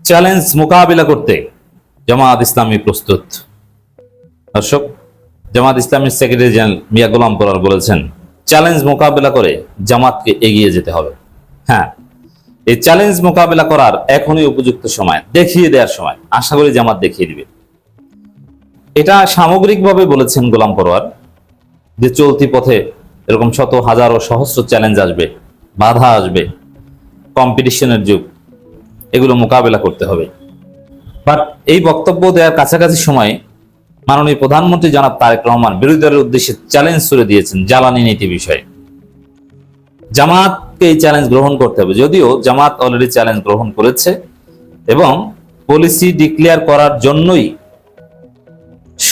Challenge মোকাবিলা করতে জামাত ইসলামী প্রস্তুত। দর্শক, জামাত ইসলামীর সেক্রেটারি জেনারেল মিয়া গোলাম পরোয়ার বলেছেন, চ্যালেঞ্জ মোকাবিলা করে জামাতকে এগিয়ে যেতে হবে। হ্যাঁ, এই চ্যালেঞ্জ মোকাবিলা করার এখনই উপযুক্ত সময়, দেখিয়ে দেওয়ার সময়। আশা করি জামাত দেখিয়ে দিবে। এটা সামগ্রিকভাবে বলেছেন গোলাম পরোয়ার, যে চলতি পথে এরকম শত হাজারো সহস্র চ্যালেঞ্জ আসবে, বাধা আসবে, কম্পিটিশনের যুগ, এগুলো মোকাবেলা করতে হবে। বাট এই বক্তব্য দেওয়ার কাছাকাছি সময়ে মাননীয় প্রধানমন্ত্রী জনাব তারেক রহমান বিরোধী দলের উদ্দেশ্যে চ্যালেঞ্জ ছুড়ে দিয়েছেন জ্বালানি নীতি বিষয়ে। জামাতকে এই চ্যালেঞ্জ গ্রহণ করতে হবে, যদিও জামাত অলরেডি চ্যালেঞ্জ গ্রহণ করেছে এবং পলিসি ডিক্লেয়ার করার জন্যই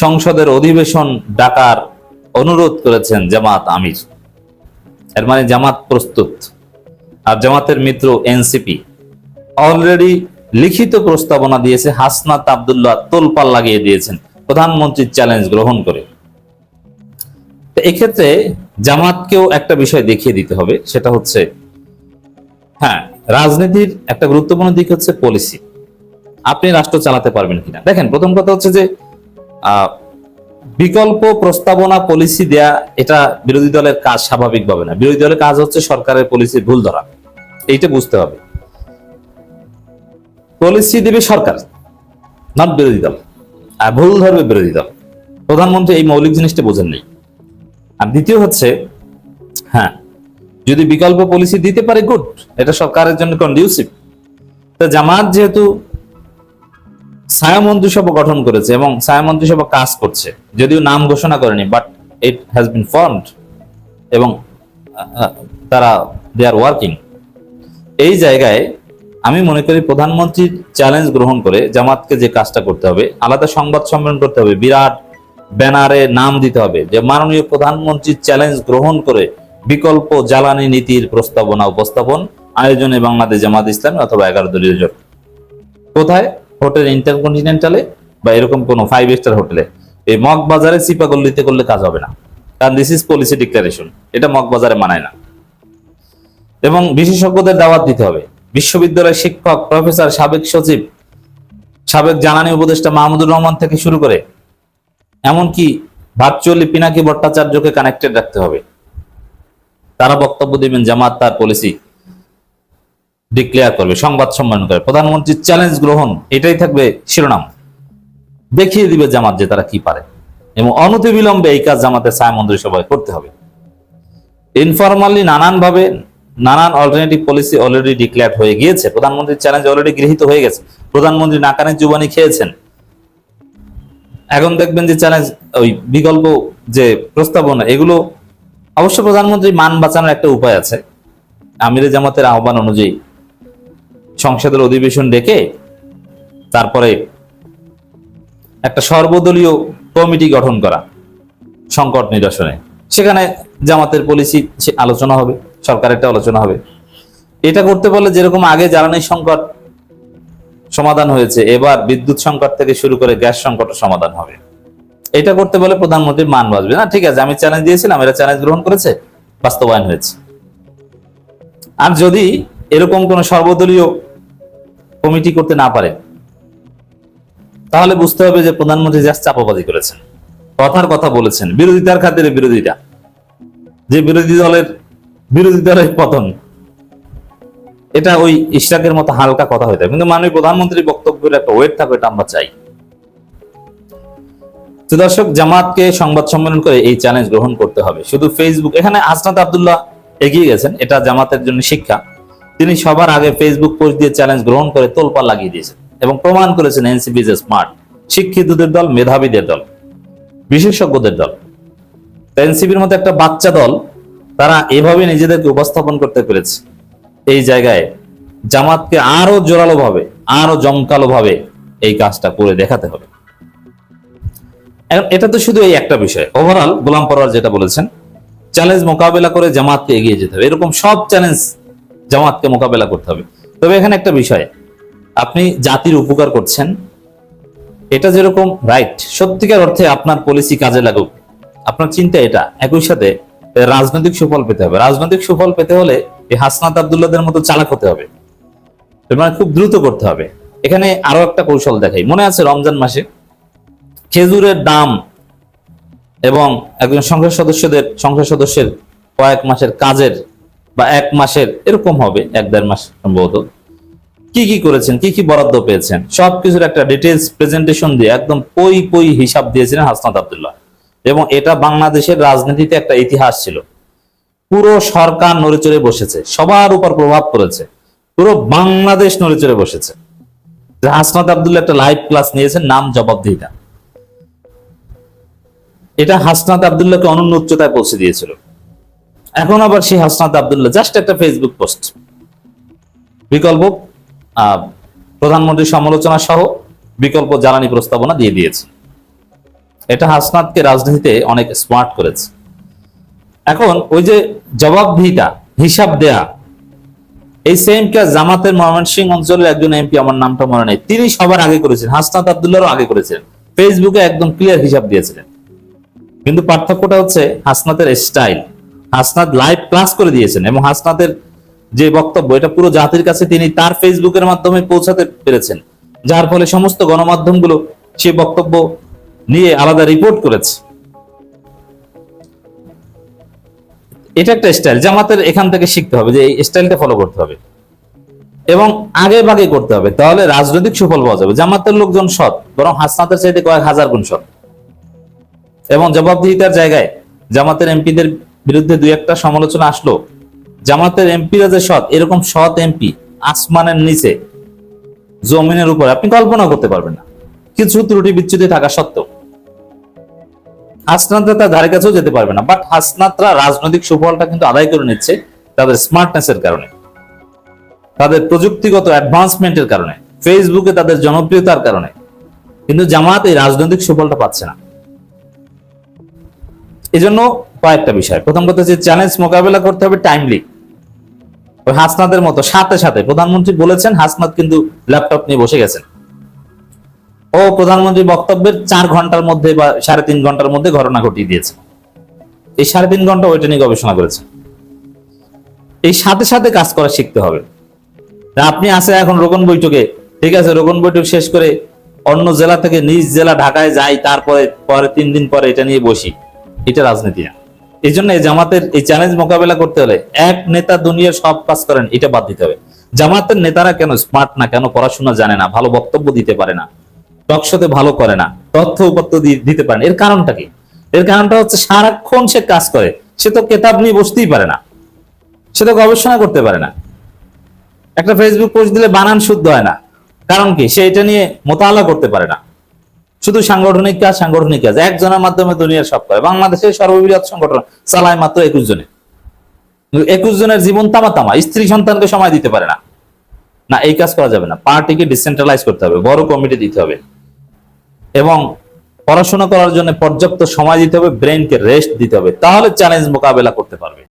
সংসদের অধিবেশন ডাকার অনুরোধ করেছেন জামাত আমির। এর মানে জামাত প্রস্তুত। আর জামাতের মিত্র এনসিপি অলরেডি লিখিত প্রস্তাবনা দিয়েছে, হাসনাত আব্দুল্লাহ তোলপাল লাগিয়ে দিয়েছেন প্রধানমন্ত্রীর চ্যালেঞ্জ গ্রহণ করে। এক্ষেত্রে জামাতকেও একটা বিষয় দেখিয়ে দিতে হবে, সেটা হচ্ছে, হ্যাঁ, রাজনীতির একটা গুরুত্বপূর্ণ দিক হচ্ছে পলিসি। আপনি রাষ্ট্র চালাতে পারবেন কিনা। দেখেন, প্রথম কথা হচ্ছে যে বিকল্প প্রস্তাবনা পলিসি দেয়া এটা বিরোধী দলের কাজ স্বাভাবিকভাবে না। বিরোধী দলের কাজ হচ্ছে সরকারের পলিসির ভুল ধরা, এইটা বুঝতে হবে। পলিসি দেবে সরকার, নট বিরোধী দল, আর ভুল ধরবে বিরোধী দল। প্রধানমন্ত্রী এই মৌলিক জিনিসটা বোঝেন নেই। আর দ্বিতীয় হচ্ছে, হ্যাঁ, যদি বিকল্প পলিসি দিতে পারে গুড, এটা সরকারের জন্য কন্ডিউসিভ। তো জামাত যেহেতু ছায়া মন্ত্রিসভা গঠন করেছে এবং ছায়া মন্ত্রিসভা কাজ করছে, যদিও নাম ঘোষণা করেনি, but it has been formed এবং তারা দে আর ওয়ার্কিং। এই জায়গায় আমি মনে করি প্রধানমন্ত্রীর চ্যালেঞ্জ গ্রহণ করে জামাতকে যে কাজটা করতে হবে, আলাদা সংবাদ সম্মেলন করতে হবে, বিরাট ব্যানারে নাম দিতে হবে যে মাননীয় প্রধানমন্ত্রীর চ্যালেঞ্জ গ্রহণ করে বিকল্প জ্বালানি নীতির প্রস্তাবনা উপস্থাপন আয়োজনে বাংলাদেশ জামাত ইসলামী অথবা 11 দলীয় জোট। কোথায়? হোটেল ইন্টারকন্টিনেন্টালে বা এরকম কোন 5 স্টার হোটেলে। এই মগবাজারে চিপাগল্লিতে করলে কাজ হবে না, কারণ দিস ইজ পলিসি ডিক্লারেশন, এটা মগবাজারে মানায় না। এবং বিশেষজ্ঞদের দাওয়াত দিতে হবে, বিশ্ববিদ্যালয়ের শিক্ষক, প্রফেসর, সাবেক সচিব, সাবেক জ্বালানি উপদেষ্টা মাহমুদুর রহমান থেকে শুরু করে এমনকি ভার্চুয়ালি পিনাকি ভট্টাচার্যকে কানেক্টেড রাখতে হবে। তারা বক্তব্য দিবেন, জামাত তার পলিসি ডিক্লেয়ার করবে, সংবাদ সম্মেলন করে, প্রধানমন্ত্রীর চ্যালেঞ্জ গ্রহণ, এটাই থাকবে শিরোনাম। দেখিয়ে দিবে জামাত যে তারা কি পারে এবং অনতিবিলম্বে এই কাজ জামাতের ছায়া মন্ত্রিসভায় করতে হবে। ইনফরমালি নানানভাবে নানান অল্টারনেটিভ পলিসি অলরেডি ডিক্লেয়ার হয়ে গিয়েছে, প্রধানমন্ত্রীর চ্যালেঞ্জ অলরেডি গৃহীত হয়ে গেছে, প্রধানমন্ত্রী নাকানে জুবানি খেয়েছেন। এখন দেখবেন যে চ্যালেঞ্জ, ওই বিকল্প যে প্রস্তাবনা, এগুলো অবশ্য প্রধানমন্ত্রী মান বাঁচানোর একটা উপায় আছে। আমিরে জামাতের আহ্বান অনুযায়ী সংসদের অধিবেশন ডেকে তারপরে একটা সর্বদলীয় কমিটি গঠন করা সংকট নিরসনে, সেখানে জামাতের পলিসি আলোচনা হবে, সরকারের একটা আলোচনা হবে। এটা করতে পারলে যেরকম আগে জ্বালানির সংকট সমাধান হয়েছে, এবার বিদ্যুৎ সংকট থেকে শুরু করে গ্যাস সংকট সমাধান হবে। এটা করতে বলে প্রধানমন্ত্রীর মান বাঁচবে না। ঠিক আছে, আমি চ্যালেঞ্জ দিয়েছিলাম, এরা চ্যালেঞ্জ গ্রহণ করেছে, বাস্তবায়ন হয়েছে। আর যদি এরকম কোন সর্বদলীয় কমিটি করতে না পারে, তাহলে বুঝতে হবে যে প্রধানমন্ত্রী জাস্ট চাপাবাজি করেছেন, কথার কথা বলেছেন, বিরোধিতার খাতিরে বিরোধিতা, যে বিরোধী দলের পতন, এটা ওই ইশরাকের মতো হালকা কথা হয়ে থাকে। কিন্তু মাননীয় প্রধানমন্ত্রীর বক্তব্যের একটা ওয়েট থাকে, এটা আমরা চাই। তো দর্শক, জামাতকে সংবাদ সম্মেলন করে এই চ্যালেঞ্জ গ্রহণ করতে হবে। শুধু ফেসবুক, এখানে হাসনাত আব্দুল্লাহ এগিয়ে গেছেন, এটা জামাতের জন্য শিক্ষা। তিনি সবার আগে ফেসবুক পোস্ট দিয়ে চ্যালেঞ্জ গ্রহণ করে তোলপাড় লাগিয়ে দিয়েছেন এবং প্রমাণ করেছেন এনসিপি ইজ স্মার্ট, শিক্ষিতদের দল, মেধাবীদের দল, বিশেষজ্ঞদের দল। এনসিপির মতো একটা বাচ্চা দল, তারা এভাবে নিজেদেরকে উপস্থাপন করতে পেরেছে। এই জায়গায় জামাতকে আরো জোরালো ভাবে, আরো জমকালো ভাবে এই কাজটা করে দেখাতে হবে। এটা তো শুধু এই একটা বিষয়। ওভারঅল গোলাম পরোয়ার যেটা বলেছেন, চ্যালেঞ্জ মোকাবেলা করে জামাতকে এগিয়ে যেতে হবে, এরকম সব চ্যালেঞ্জ জামাতকে মোকাবেলা করতে হবে। তবে এখানে একটা বিষয়, আপনি জাতির উপকার করছেন, এটা যেরকম রাইট, সত্যিকার অর্থে আপনার পলিসি কাজে লাগুক, আপনার চিন্তা এটা। একই সাথে রাজনৈতিক সুফল পেতে হবে। রাজনৈতিক সুফল পেতে হলে এই হাসনাত আব্দুল্লাহদের মতো চালাক হতে হবে, মানে খুব দ্রুত করতে হবে। এখানে আরো একটা কৌশল দেখাই। মনে আছে রমজান মাসে খেজুরের দাম এবং একজন সংসদ সদস্যের কয়েক মাসের কাজের বা এক মাসের এরকম হবে, 1-1.5 মাস সম্ভবত, কি কি করেছেন, কি কি বরাদ্দ পেয়েছেন, সবকিছুর একটা ডিটেলস প্রেজেন্টেশন দিয়ে একদম পই হিসাব দিয়েছিলেন হাসনাত আব্দুল্লাহ। এবং এটা বাংলাদেশের রাজনীতিতে একটা ইতিহাস ছিল। পুরো সরকার নড়েচড়ে বসেছে, সবার উপর প্রভাব পড়েছে, পুরো বাংলাদেশ নড়েচড়ে বসেছে। হাসনাত আব্দুল্লাহ একটা লাইভ ক্লাস নিয়েছেন, নাম জবাবদিহিতা। এটা হাসনাত আব্দুল্লাহকে অনন্য উচ্চতায় পৌঁছে দিয়েছিল। এখন আবার সেই হাসনাত আব্দুল্লাহ জাস্ট একটা ফেসবুক পোস্ট, বিকল্প প্রধানমন্ত্রীর সমালোচনা সহ বিকল্প জ্বালানি প্রস্তাবনা দিয়ে দিয়েছে। এটা হাসনাতকে রাজনীতিতে অনেক স্মার্ট করেছে। এখন ওই যে জবাবদিহিতা, হিসাব দেয়া, এই সেম কাজ জামাতের ময়মনসিংহ অঞ্চলের একজন এমপি, আমার নামটা মনে নেই, তিনি সবার আগে করেছেন, হাসনাত আব্দুল্লাহরও আগে করেছিলেন, ফেসবুকে একদম ক্লিয়ার হিসাব দিয়েছিলেন। কিন্তু পার্থক্যটা হচ্ছে হাসনাতের স্টাইল। হাসনাত লাইভ ক্লাস করে দিয়েছেন এবং হাসনাতের যে বক্তব্য এটা পুরো জাতির কাছে তিনি তার ফেসবুকের মাধ্যমে পৌঁছাতে পেরেছেন, যার ফলে সমস্ত গণমাধ্যমগুলো সেই বক্তব্য নিয়ে আলাদা রিপোর্ট করেছে। এটা একটা স্টাইল, জামাতের এখান থেকে শিখতে হবে যে এই স্টাইলটা ফলো করতে হবে এবং আগে ভাগে করতে হবে, তাহলে রাজনৈতিক সুফল পাওয়া যাবে। জামাতের লোকজন সৎ, বরং হাসনাতের চাইতে কয়েক হাজার গুণ সৎ। এবং জবাবদিহিতার জায়গায় জামাতের এমপিদের বিরুদ্ধে 2-1টা সমালোচনা আসলো, জামাতের এমপিরা যে সৎ, এরকম সৎ এমপি আসমানের নিচে জমিনের উপর আপনি কল্পনা করতে পারবেন না, কিছু ত্রুটি বিচ্যুতি থাকা সত্ত্বেও। হাসনাতরা তার ধারে কাছেও যেতে পারবে না, বাট হাসনাতরা রাজনৈতিক সুফলটা কিন্তু আদায় করে নিচ্ছে তাদের স্মার্টনেসের কারণে, তাদের প্রযুক্তিগত অ্যাডভান্সমেন্টের কারণে, ফেসবুকে তাদের জনপ্রিয়তার কারণে। কিন্তু জামাত এই রাজনৈতিক সুফলটা পাচ্ছে না। এজন্য কয়েকটা বিষয়, প্রথম কথা হচ্ছে চ্যালেঞ্জ মোকাবেলা করতে হবে টাইমলি। ওই হাসনাতের মতো সাথে সাথে প্রধানমন্ত্রী বলেছেন, হাসনাত কিন্তু ল্যাপটপ নিয়ে বসে গেছেন, ও প্রধানমন্ত্রী বক্তব্যের 4 ঘন্টার মধ্যে বা 3.5 ঘন্টার মধ্যে ঘটনা ঘটিয়ে দিয়েছে। এই 3.5 ঘন্টা ওইটা নিয়ে গবেষণা করেছে। এই সাথে সাথে কাজ করা শিখতে হবে। আপনি আছে এখন রোকন বৈঠকে, ঠিক আছে, রোকন বৈঠক শেষ করে অন্য জেলা থেকে নিজ জেলা ঢাকায় যাই, তারপরে 3 দিন পরে এটা নিয়ে বসি, এটা রাজনীতি না। এই জন্য জামাতের এই চ্যালেঞ্জ মোকাবেলা করতে হলে এক নেতা দুনিয়ার সব কাজ করেন, এটা বাদ দিতে হবে। জামাতের নেতারা কেন স্মার্ট না, কেন পড়াশোনা জানে না, ভালো বক্তব্য দিতে পারে না, টকশোতে ভালো করে না, তথ্য উপাত্ত দিতে পারে না? এর কারণটা কি? এর কারণটা হচ্ছে সারাক্ষণ সে কাজ করে, সে তো কেতাব নিয়ে বসতেই পারে না, সে তো গবেষণা করতে পারে না। একটা ফেসবুক পোস্ট দিলে বানান শুদ্ধ হয় না, কারণ কি? সে এটা নিয়ে মোতালা করতে পারে না। শুধু সাংগঠনিক কাজ একজনের মাধ্যমে দুনিয়ার সব করে। বাংলাদেশের সর্ববৃহৎ সংগঠন চালায় মাত্র 21 জনে, 21 জনের জীবন তামা, স্ত্রী সন্তানকে সময় দিতে পারে না। না, এই কাজ করা যাবে না। পার্টিকে ডিসেন্ট্রালাইজ করতে হবে, বড় কমিটি দিতে হবে এবং পড়াশোনা করার জন্য পর্যাপ্ত সময় দিতে হবে, ব্রেনকে রেস্ট দিতে হবে, তাহলে চ্যালেঞ্জ মোকাবেলা করতে পারবে।